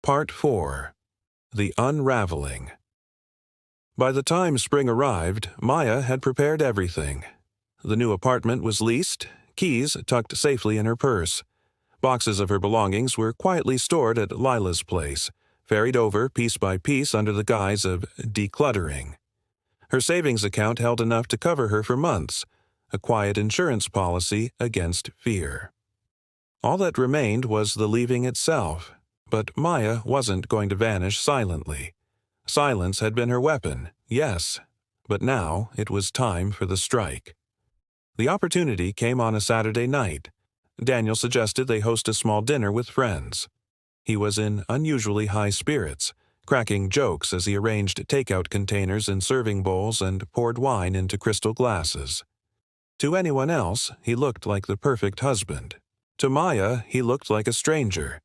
Part 4. The Unraveling. By the time spring arrived, Maya had prepared everything. The new apartment was leased, keys tucked safely in her purse. Boxes of her belongings were quietly stored at Lila's place, ferried over piece by piece under the guise of decluttering. Her savings account held enough to cover her for months, a quiet insurance policy against fear. All that remained was the leaving itself, but Maya wasn't going to vanish silently. Silence had been her weapon, yes, but now it was time for the strike. The opportunity came on a Saturday night. Daniel suggested they host a small dinner with friends. He was in unusually high spirits, cracking jokes as he arranged takeout containers in serving bowls and poured wine into crystal glasses. To anyone else, he looked like the perfect husband. To Maya, he looked like a stranger.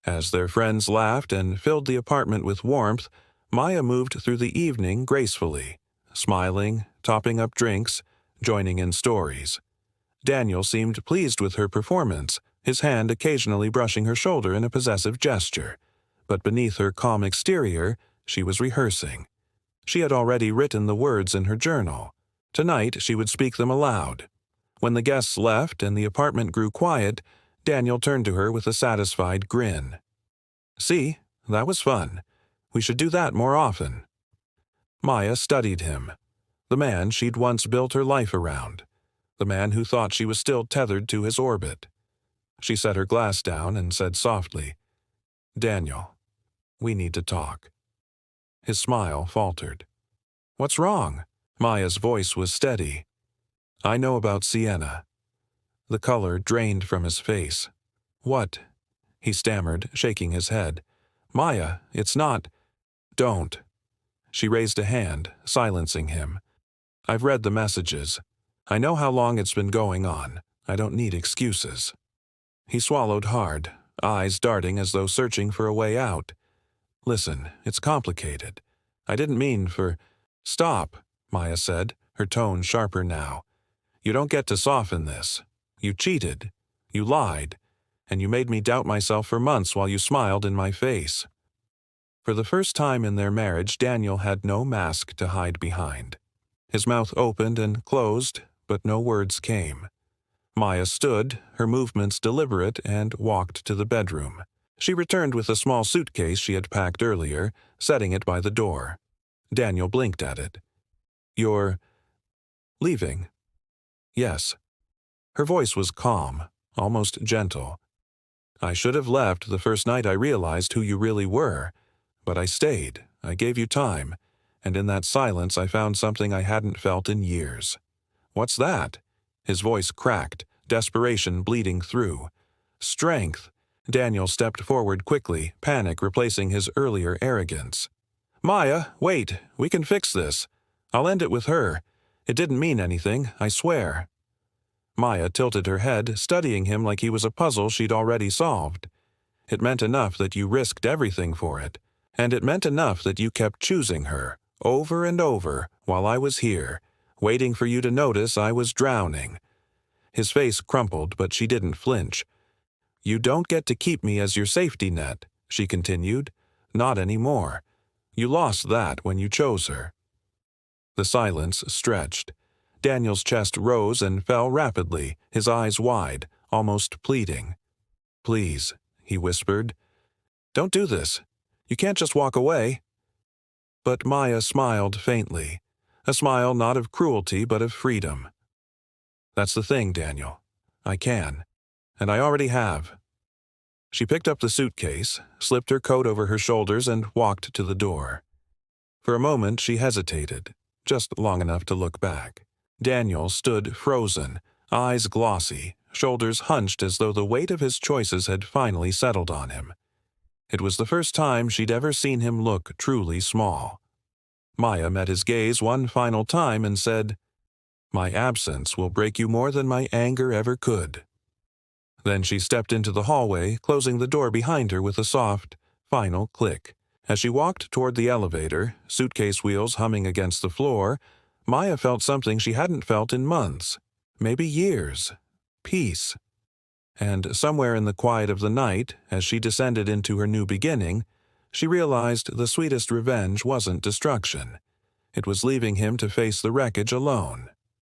As their friends laughed and filled the apartment with warmth, Maya moved through the evening gracefully, smiling, topping up drinks, joining in stories. Daniel seemed pleased with her performance, his hand occasionally brushing her shoulder in a possessive gesture. But beneath her calm exterior, she was rehearsing. She had already written the words in her journal. Tonight she would speak them aloud. When the guests left and the apartment grew quiet, Daniel turned to her with a satisfied grin. "See, that was fun. We should do that more often." Maya studied him. The man she'd once built her life around. The man who thought she was still tethered to his orbit. She set her glass down and said softly, "Daniel, we need to talk." His smile faltered. "What's wrong?" Maya's voice was steady. "I know about Sienna." The color drained from his face. "What?" he stammered, shaking his head. "Maya, it's not—" "Don't." She raised a hand, silencing him. "I've read the messages. I know how long it's been going on. I don't need excuses." He swallowed hard, eyes darting as though searching for a way out. "Listen, it's complicated. I didn't mean for—" "Stop," Maya said, her tone sharper now. "You don't get to soften this. You cheated. You lied. And you made me doubt myself for months while you smiled in my face." For the first time in their marriage, Daniel had no mask to hide behind. His mouth opened and closed, but no words came. Maya stood, her movements deliberate, and walked to the bedroom. She returned with a small suitcase she had packed earlier, setting it by the door. Daniel blinked at it. "You're leaving?" "Yes." Her voice was calm, almost gentle. "I should have left the first night I realized who you really were, but I stayed. I gave you time, and in that silence I found something I hadn't felt in years." "What's that?" His voice cracked, desperation bleeding through. "Strength." Daniel stepped forward quickly, panic replacing his earlier arrogance. "Maya, wait, we can fix this. I'll end it with her. It didn't mean anything, I swear." Maya tilted her head, studying him like he was a puzzle she'd already solved. "It meant enough that you risked everything for it, and it meant enough that you kept choosing her, over and over, while I was here, waiting for you to notice I was drowning." His face crumpled, but she didn't flinch. "You don't get to keep me as your safety net," she continued. "Not anymore. You lost that when you chose her." The silence stretched. Daniel's chest rose and fell rapidly, his eyes wide, almost pleading. "Please," he whispered. "Don't do this. You can't just walk away." But Maya smiled faintly, a smile not of cruelty but of freedom. "That's the thing, Daniel. I can. And I already have." She picked up the suitcase, slipped her coat over her shoulders, and walked to the door. For a moment she hesitated, just long enough to look back. Daniel stood frozen, eyes glossy, shoulders hunched as though the weight of his choices had finally settled on him. It was the first time she'd ever seen him look truly small. Maya met his gaze one final time and said, "My absence will break you more than my anger ever could." Then she stepped into the hallway, closing the door behind her with a soft, final click. As she walked toward the elevator, suitcase wheels humming against the floor, Maya felt something she hadn't felt in months, maybe years. Peace. And somewhere in the quiet of the night, as she descended into her new beginning, She realized the sweetest revenge wasn't destruction. It was leaving him to face the wreckage alone.